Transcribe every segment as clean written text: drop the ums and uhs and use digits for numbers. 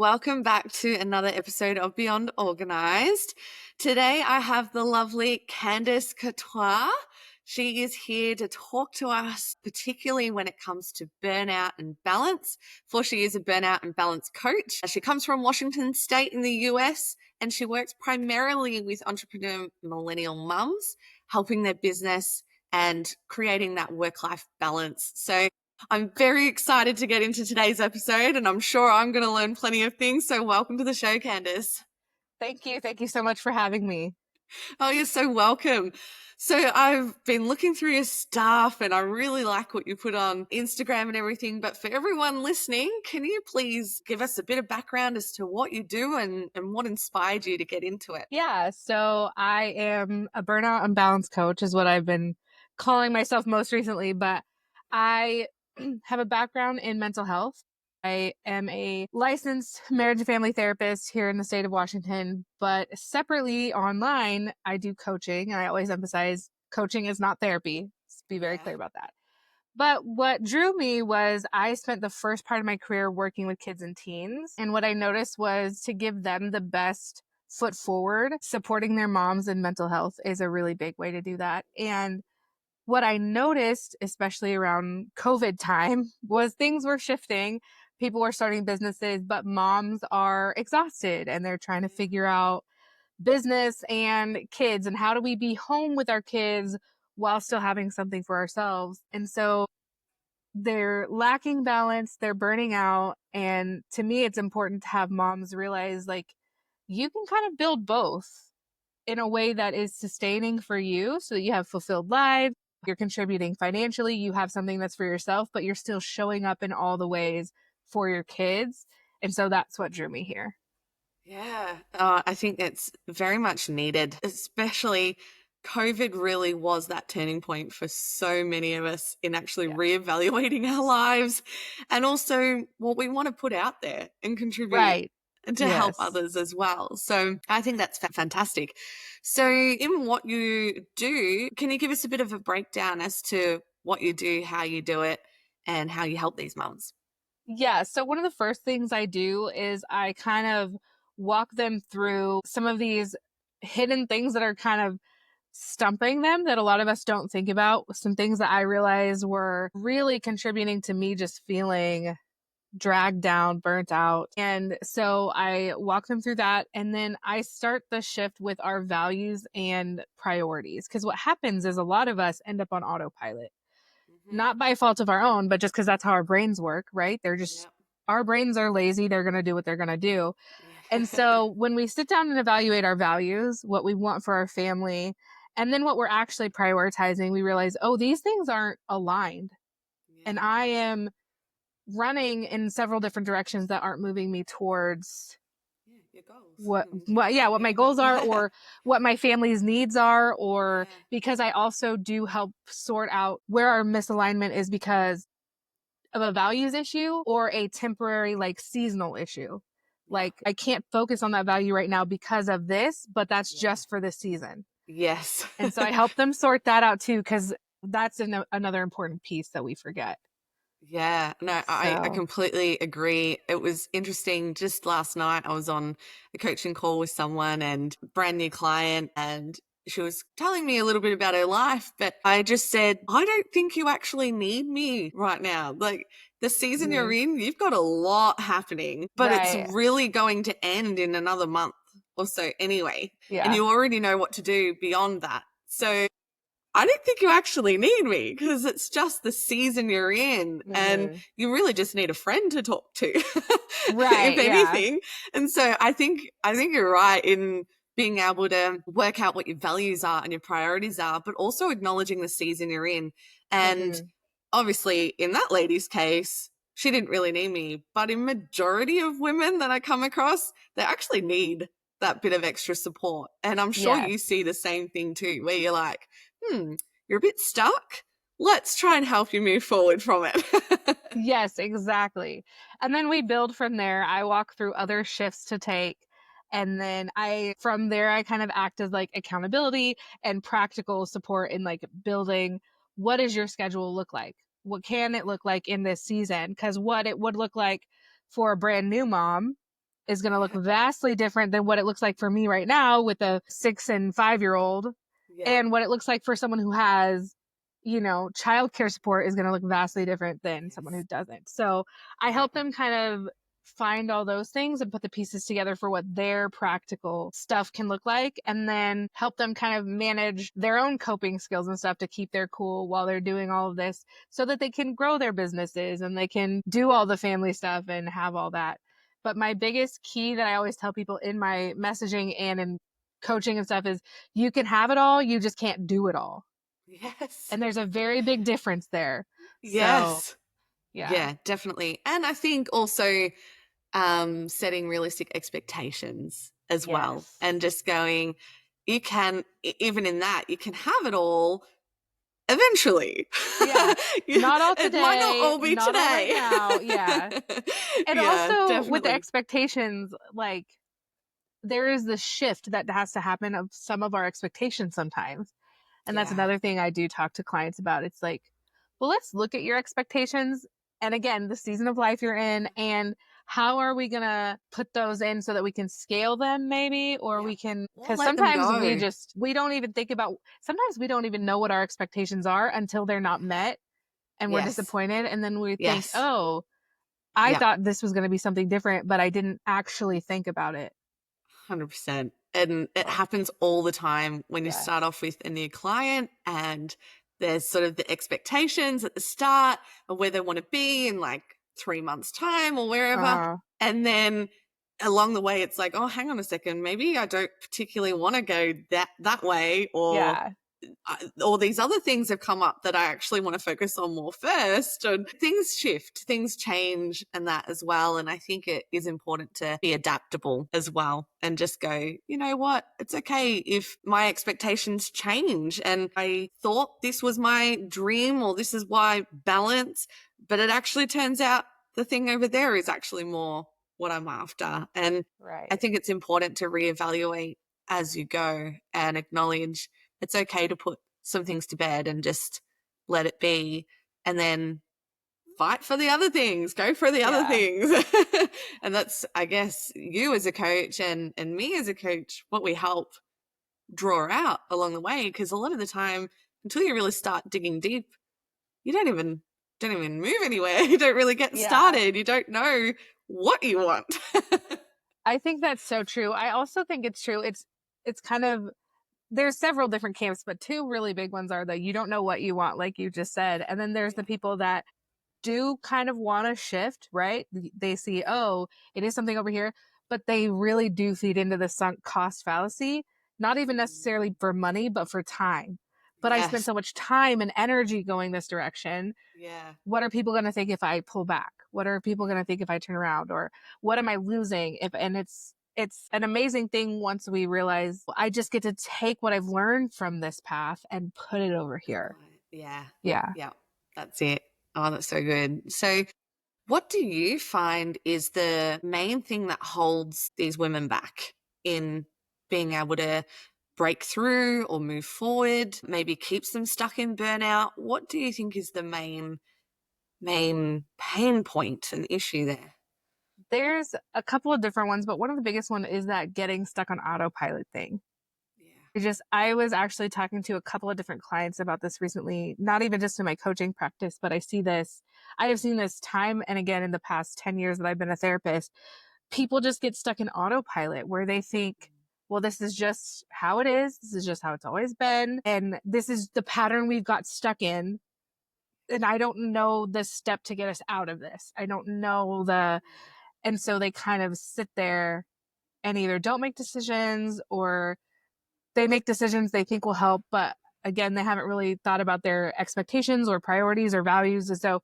Welcome back to another episode of Beyond Organized. Today I have the lovely Candice Catois. She is here to talk to us, particularly when it comes to burnout and balance, for she is a burnout and balance coach. She comes from Washington State in the US, and she works primarily with entrepreneur millennial mums, helping their business and creating that work-life balance. So I'm very excited to get into today's episode, and I'm sure I'm going to learn plenty of things. So welcome to the show, Candice. Thank you. Thank you so much for having me. Oh, you're so welcome. So I've been looking through your stuff and I really like what you put on Instagram and everything. But for everyone listening, can you please give us a bit of background as to what you do and what inspired you to get into it? Yeah. So I am a burnout and balance coach is what I've been calling myself most recently, but I have a background in mental health. I am a licensed marriage and family therapist here in the state of Washington, but separately online, I do coaching. And I always emphasize coaching is not therapy. Let's be very clear about that. But what drew me was I spent the first part of my career working with kids and teens. And what I noticed was to give them the best foot forward, supporting their moms in mental health is a really big way to do that. And what I noticed, especially around COVID time, was things were shifting. People were starting businesses, but moms are exhausted and they're trying to figure out business and kids and how do we be home with our kids while still having something for ourselves. And so they're lacking balance, they're burning out. And to me, it's important to have moms realize like you can kind of build both in a way that is sustaining for you so that you have fulfilled lives. You're contributing financially, you have something that's for yourself, but you're still showing up in all the ways for your kids. And so that's what drew me here. Yeah, I think it's very much needed, especially COVID really was that turning point for so many of us in actually reevaluating our lives and also what we want to put out there and contribute Right. and to help others as well. So I think that's fantastic. So in what you do, can you give us a bit of a breakdown as to what you do, how you do it, and how you help these mums? Yeah. So one of the first things I do is I kind of walk them through some of these hidden things that are kind of stumping them that a lot of us don't think about. Some things that I realized were really contributing to me just feeling dragged down, burnt out. And so I walk them through that. And then I start the shift with our values and priorities. Because what happens is a lot of us end up on autopilot, not by fault of our own, but just because that's how our brains work, right? They're just, our brains are lazy. They're going to do what they're going to do. And so when we sit down and evaluate our values, what we want for our family, and then what we're actually prioritizing, we realize, oh, these things aren't aligned. And I am running in several different directions that aren't moving me towards your goals. What my goals are or what my family's needs are, or because I also do help sort out where our misalignment is because of a values issue or a temporary like seasonal issue. Like I can't focus on that value right now because of this, but that's just for this season. Yes. And so I help them sort that out too, because that's another important piece that we forget. Yeah, no, I completely agree. It was interesting. Just last night, I was on a coaching call with someone and brand new client, and she was telling me a little bit about her life, but I just said, I don't think you actually need me right now. Like the season you're in, you've got a lot happening, but it's really going to end in another month or so anyway. Yeah. And you already know what to do beyond that. So I don't think you actually need me because it's just the season you're in and you really just need a friend to talk to, right, if anything. And so I think you're right in being able to work out what your values are and your priorities are, but also acknowledging the season you're in. And obviously in that lady's case, she didn't really need me, but in majority of women that I come across, they actually need that bit of extra support. And I'm sure you see the same thing too, where you're like, you're a bit stuck. Let's try and help you move forward from it. Yes, exactly. And then we build from there. I walk through other shifts to take. And then from there, I kind of act as like accountability and practical support in like building what does your schedule look like? What can it look like in this season? Because what it would look like for a brand new mom is going to look vastly different than what it looks like for me right now with a 6 and 5-year-old. Yeah. And what it looks like for someone who has, childcare support is going to look vastly different than someone who doesn't. So I help them kind of find all those things and put the pieces together for what their practical stuff can look like, and then help them kind of manage their own coping skills and stuff to keep their cool while they're doing all of this so that they can grow their businesses and they can do all the family stuff and have all that. But my biggest key that I always tell people in my messaging and in coaching and stuff is you can have it all, you just can't do it all. Yes. And there's a very big difference there. Yes. So, yeah, definitely. And I think also setting realistic expectations as well, and just going, you can, even in that, you can have it all eventually. Yeah. Not all today. It might not all be not today. All right now. Yeah. And also definitely. with the expectations, like there is the shift that has to happen of some of our expectations sometimes. And that's another thing I do talk to clients about. It's like, well, let's look at your expectations. And again, the season of life you're in, and how are we going to put those in so that we can scale them maybe, or we can, because sometimes we don't even think about, sometimes we don't even know what our expectations are until they're not met and we're disappointed. And then we think, oh, I thought this was going to be something different, but I didn't actually think about it. 100%. And it happens all the time when you start off with a new client, and there's sort of the expectations at the start of where they want to be in like 3 months' time or wherever. And then along the way, it's like, oh, hang on a second, maybe I don't particularly want to go that way, or these other things have come up that I actually want to focus on more first. And things shift, things change, and that as well. And I think it is important to be adaptable as well, and just go, you know what, it's okay if my expectations change. And I thought this was my dream, or this is why balance, but it actually turns out the thing over there is actually more what I'm after. And I think it's important to reevaluate as you go and acknowledge it's okay to put some things to bed and just let it be, and then fight for the other things, go for the other things. And that's, I guess, you as a coach and me as a coach, what we help draw out along the way. Because a lot of the time, until you really start digging deep, you don't even move anywhere. You don't really get started. You don't know what you want. I think that's so true. I also think it's true. It's kind of, there's several different camps, but two really big ones are that you don't know what you want, like you just said. And then there's the people that do kind of want to shift, right? They see, oh, it is something over here, but they really do feed into the sunk cost fallacy, not even necessarily for money, but for time. But I spent so much time and energy going this direction. What are people going to think if I pull back? What are people going to think if I turn around? Or what am I losing? And it's an amazing thing once we realize I just get to take what I've learned from this path and put it over here. Yeah. That's it. Oh, that's so good. So what do you find is the main thing that holds these women back in being able to break through or move forward, maybe keeps them stuck in burnout? What do you think is the main pain point and issue there? There's a couple of different ones, but one of the biggest one is that getting stuck on autopilot thing. I was actually talking to a couple of different clients about this recently, not even just in my coaching practice, but I have seen this time and again in the past 10 years that I've been a therapist. People just get stuck in autopilot where they think, well, this is just how it is. This is just how it's always been. And this is the pattern we've got stuck in. And I don't know the step to get us out of this. I don't know and so they kind of sit there and either don't make decisions, or they make decisions they think will help, but again, they haven't really thought about their expectations or priorities or values. And so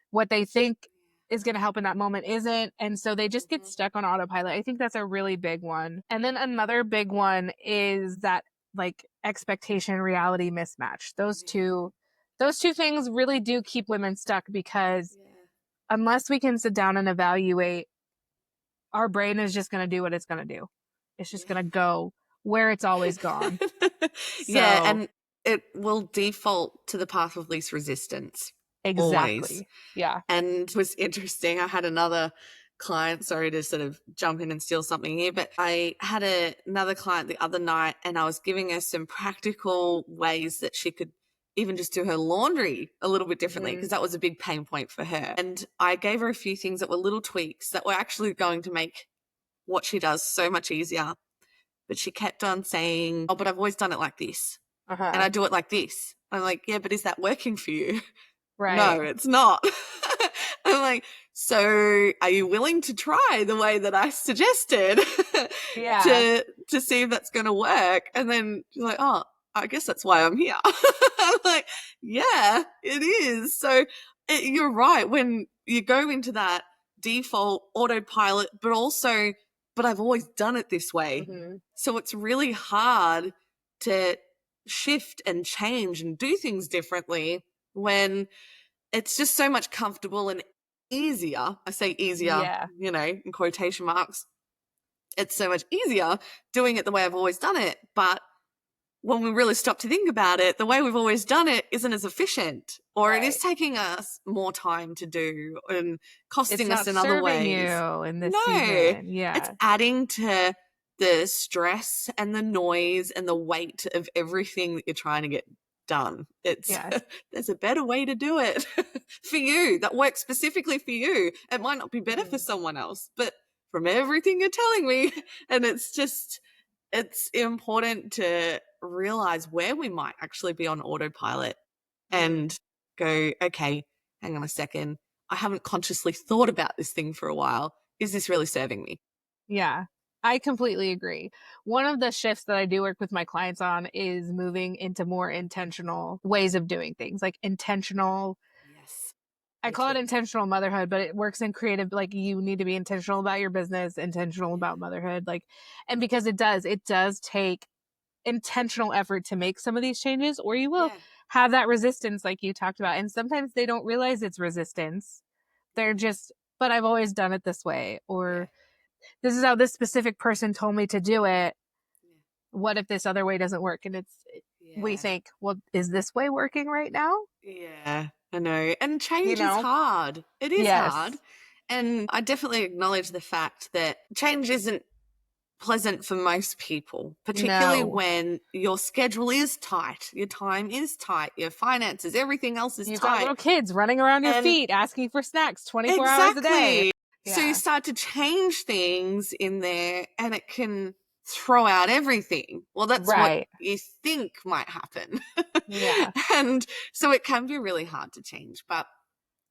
what they think is going to help in that moment isn't. And so they just get stuck on autopilot. I think that's a really big one. And then another big one is that like expectation reality mismatch. Those two things really do keep women stuck, because unless we can sit down and evaluate, our brain is just going to do what it's going to do. It's just going to go where it's always gone. And it will default to the path of least resistance. Exactly. Always. Yeah. And it was interesting. I had another client, sorry to sort of jump in and steal something here, but I had another client the other night, and I was giving her some practical ways that she could even just do her laundry a little bit differently, because that was a big pain point for her. And I gave her a few things that were little tweaks that were actually going to make what she does so much easier. But she kept on saying, oh, but I've always done it like this. And I do it like this. I'm like, yeah, but is that working for you? Right. No, it's not. I'm like, so are you willing to try the way that I suggested Yeah. to see if that's going to work? And then she's like, oh, I guess that's why I'm here. I'm like, yeah, it is. So you're right. When you go into that default autopilot, but I've always done it this way. So it's really hard to shift and change and do things differently when it's just so much comfortable and easier. I say easier, you know, in quotation marks. It's so much easier doing it the way I've always done it. But when we really stop to think about it, the way we've always done it isn't as efficient, or it is taking us more time to do and costing us in other ways. You in this season. It's adding to the stress and the noise and the weight of everything that you're trying to get done. There's a better way to do it for you that works specifically for you. It might not be better for someone else, but from everything you're telling me, and it's important to realize where we might actually be on autopilot and go, okay, hang on a second. I haven't consciously thought about this thing for a while. Is this really serving me? Yeah, I completely agree. One of the shifts that I do work with my clients on is moving into more intentional ways of doing things, like intentional. Yes. I call it intentional motherhood, but it works in creative. Like, you need to be intentional about your business, intentional about motherhood. Like, and because it does take intentional effort to make some of these changes, or you will have that resistance like you talked about. And sometimes they don't realize it's resistance. They're just, but I've always done it this way, or this is how this specific person told me to do it. What if this other way doesn't work? And we think, well, is this way working right now? Yeah, I know. And change is hard. It is hard. And I definitely acknowledge the fact that change isn't pleasant for most people, particularly when your schedule is tight, your time is tight, your finances, everything else is You've tight. Got little kids running around your feet asking for snacks 24 hours a day. So you start to change things in there, and it can throw out everything. Well, that's what you think might happen. And so it can be really hard to change. But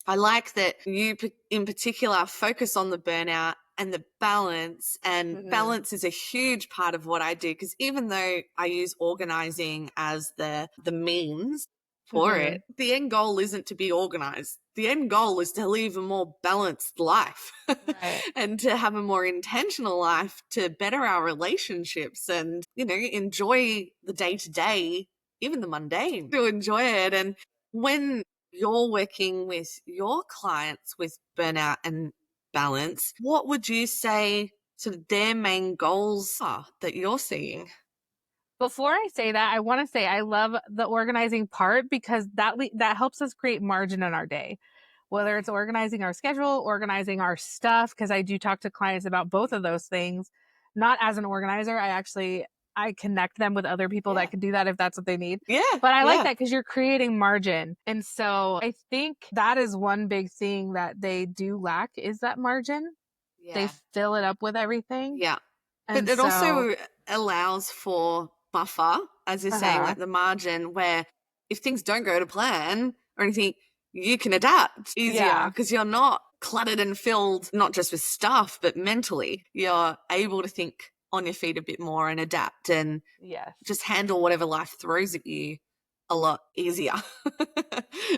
I like that you in particular focus on the burnout and the balance, and balance is a huge part of what I do, because even though I use organizing as the means for it, the end goal isn't to be organized. The end goal is to live a more balanced life and to have a more intentional life, to better our relationships and, you know, enjoy the day-to-day, even the mundane, to enjoy it. And when you're working with your clients with burnout and balance, what would you say sort of their main goals are that you're seeing? Before I say that, I want to say I love the organizing part, because that helps us create margin in our day, whether it's organizing our schedule, organizing our stuff, because I do talk to clients about both of those things. Not as an organizer, I connect them with other people that can do that if that's what they need. But I like that, because you're creating margin. And so I think that is one big thing that they do lack, is that margin. They fill it up with everything. But it also allows for buffer, as you're saying, like the margin, where if things don't go to plan or anything, you can adapt easier, because you're not cluttered and filled, not just with stuff, but mentally. You're able to think on your feet a bit more and adapt and just handle whatever life throws at you a lot easier.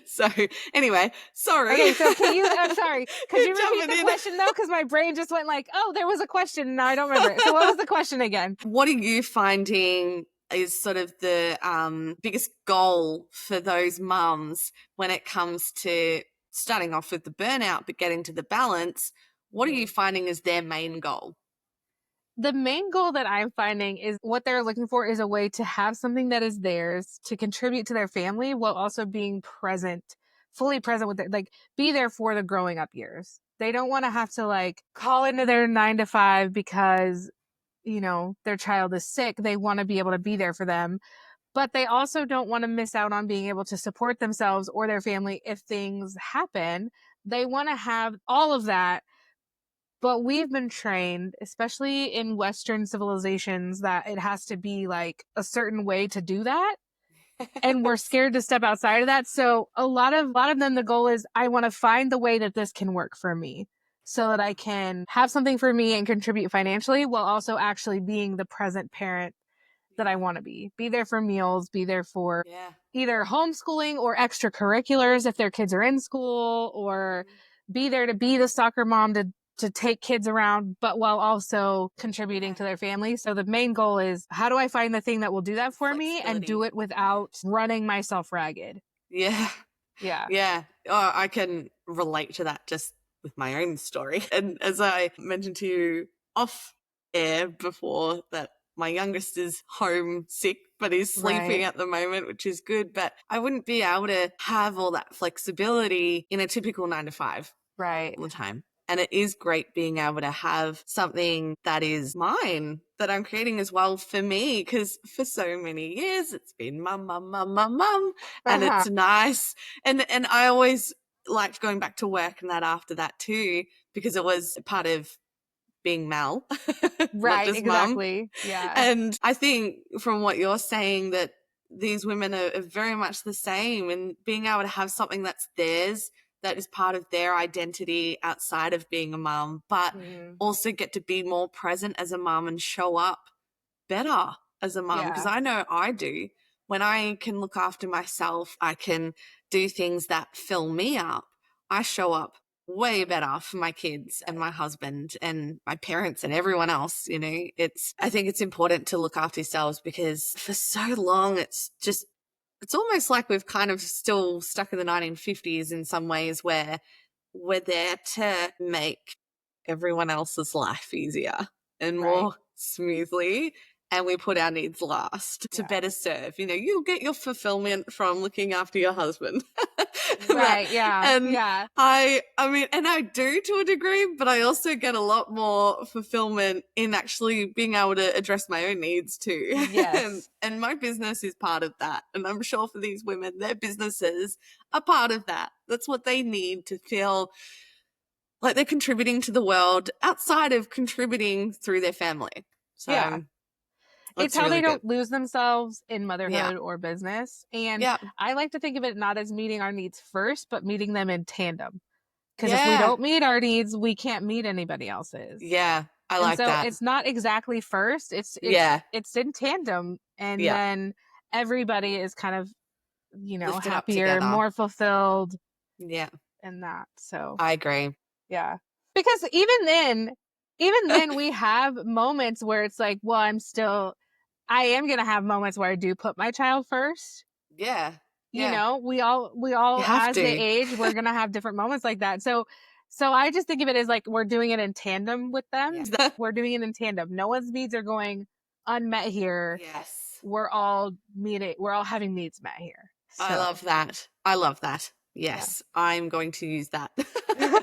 So anyway, sorry. Okay, so I'm sorry. Could you repeat the question though? Because my brain just went like, oh, there was a question. Now I don't remember it. So what was the question again? What are you finding is sort of the biggest goal for those mums when it comes to starting off with the burnout, but getting to the balance? What are you finding is their main goal? The main goal that I'm finding is what they're looking for is a way to have something that is theirs to contribute to their family, while also being present, fully present with it, like be there for the growing up years. They don't want to have to like call into their 9 to 5 because, their child is sick. They want to be able to be there for them, but they also don't want to miss out on being able to support themselves or their family if things happen. They want to have all of that. But we've been trained, especially in Western civilizations, that it has to be like a certain way to do that. And we're scared to step outside of that. So a lot of them, the goal is I want to find the way that this can work for me so that I can have something for me and contribute financially while also actually being the present parent that I want to be. Be there for meals, be there for either homeschooling or extracurriculars if their kids are in school, or be there to be the soccer mom to take kids around, but while also contributing to their family. So the main goal is, how do I find the thing that will do that for me and do it without running myself ragged? Yeah. Yeah. Yeah. Oh, I can relate to that just with my own story. And as I mentioned to you off air before, that my youngest is home sick, but he's sleeping at the moment, which is good. But I wouldn't be able to have all that flexibility in a typical 9 to 5 all the time. And it is great being able to have something that is mine, that I'm creating as well for me, because for so many years it's been mum, mum, mum, mum, mum, and it's nice. And I always liked going back to work and that after that too, because it was part of being Mel, not just exactly. mum. Yeah. And I think from what you're saying, that these women are very much the same, and being able to have something that's theirs, that is part of their identity outside of being a mum, but also get to be more present as a mum and show up better as a mum. Because I know I do. When I can look after myself, I can do things that fill me up. I show up way better for my kids and my husband and my parents and everyone else. I think it's important to look after yourselves, because for so long it's almost like we've kind of still stuck in the 1950s in some ways, where we're there to make everyone else's life easier and more smoothly, and we put our needs last to better serve. You'll get your fulfillment from looking after your husband. I mean, and I do to a degree, but I also get a lot more fulfillment in actually being able to address my own needs too. Yes. and my business is part of that. And I'm sure for these women, their businesses are part of that. That's what they need to feel like they're contributing to the world outside of contributing through their family. So it's how they don't lose themselves in motherhood or business. And Yeah. I like to think of it not as meeting our needs first, but meeting them in tandem. Because if we don't meet our needs, we can't meet anybody else's. Yeah, I like that. So it's not exactly first. It's in tandem. And then everybody is kind of, Lifted up happier, together. more fulfilled. Yeah. And that. So I agree. yeah. Because even then we have moments where it's like, well, I am going to have moments where I do put my child first. Yeah. We all as they age, we're going to have different moments like that. So I just think of it as like, we're doing it in tandem with them. Yes. We're doing it in tandem. No one's needs are going unmet here. Yes. We're all having needs met here. So. I love that. Yes, I'm going to use that.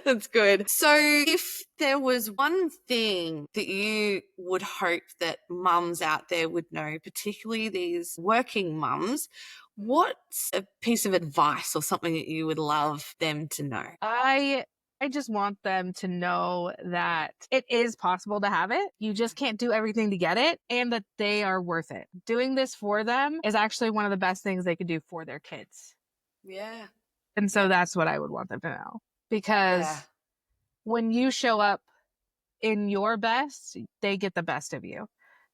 That's good. So if there was one thing that you would hope that mums out there would know, particularly these working mums, what's a piece of advice or something that you would love them to know? I just want them to know that it is possible to have it. You just can't do everything to get it, and that they are worth it. Doing this for them is actually one of the best things they could do for their kids. Yeah. And so that's what I would want them to know. Because when you show up in your best, they get the best of you.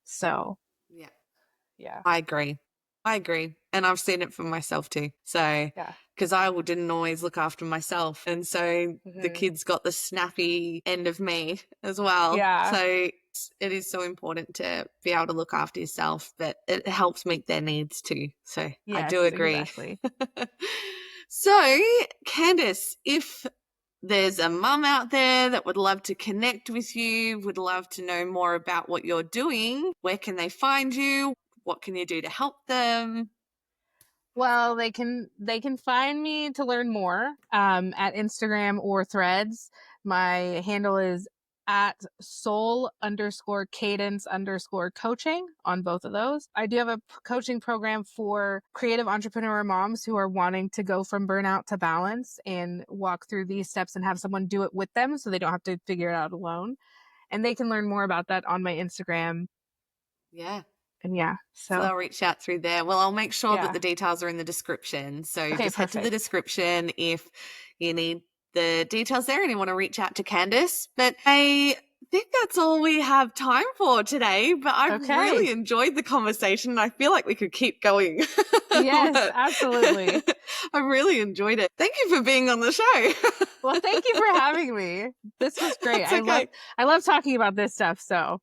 So, yeah. I agree. And I've seen it for myself too. So, because I didn't always look after myself. And so the kids got the snappy end of me as well. Yeah. So it is so important to be able to look after yourself, but it helps meet their needs too. So I do agree. Exactly. So, Candice, if there's a mum out there that would love to connect with you, would love to know more about what you're doing, where can they find you? What can you do to help them? Well, they can find me to learn more at Instagram or Threads. My handle is at soul_cadence_coaching on both of those. I do have a coaching program for creative entrepreneur moms who are wanting to go from burnout to balance and walk through these steps and have someone do it with them so they don't have to figure it out alone. And they can learn more about that on my Instagram. Yeah. And yeah, So they'll reach out through there. Well, I'll make sure that the details are in the description. So just head to the description if you need the details there and you want to reach out to Candice. But I think that's all we have time for today. But I've really enjoyed the conversation. I feel like we could keep going. Yes, absolutely. I really enjoyed it. Thank you for being on the show. Well, thank you for having me. This was great. I love talking about this stuff. So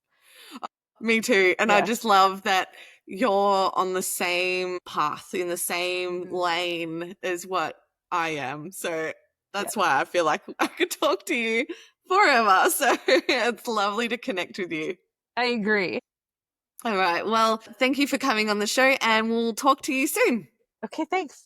me too. And I just love that you're on the same path, in the same lane as what I am. So that's why I feel like I could talk to you forever. So it's lovely to connect with you. I agree. All right. Well, thank you for coming on the show and we'll talk to you soon. Okay, thanks.